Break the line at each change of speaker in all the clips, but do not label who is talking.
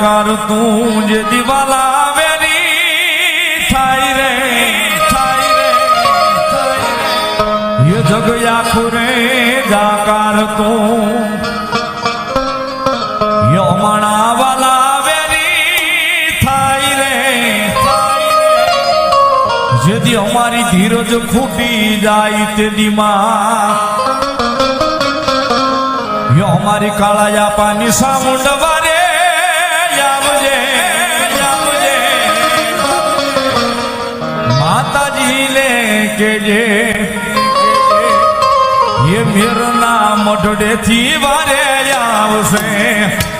જાકાર તું જે દિવાલા વેરી થાય રે ये जग आखुरे जाकार તું यो मणा वाला वेरी થાય રે જેથી અમારી ધીરજ ખૂટી જાય તે દીમાં યો અમારી કાળાયા પાની સામુંડવા રે આવજે માતાજી ને કેજે ये मेरा नाम मठड़े थी वारे आवसे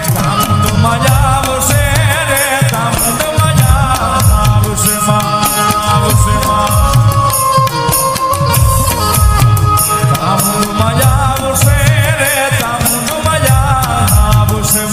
तामुंड मजा आवसे रे तामुंड मजा आवसे तामुंड मजा आवसे रे तामुंड मजा आवसे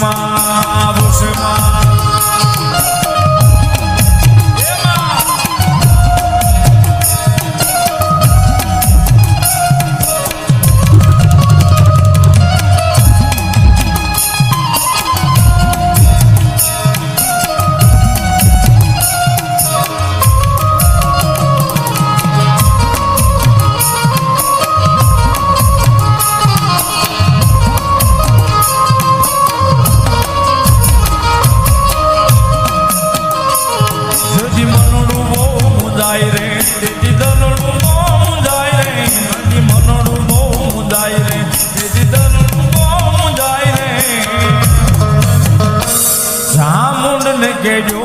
કેજો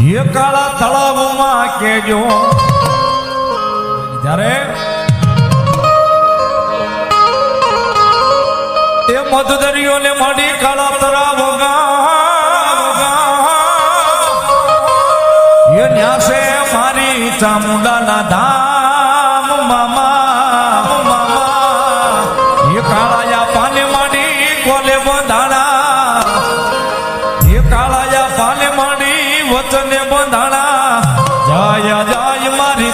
એ કાળા તળાવમાં કેજો જ્યારે એ મધદરિયો ને મળી કાળા તળાવ એ ન્યાસે મારી ચામુંડાના ધામ મામા એ કાળાયા પાને માડી કોલે બંધાણા કાળાયા પાલે માડી વચને બંધાણા જાય જાય મારી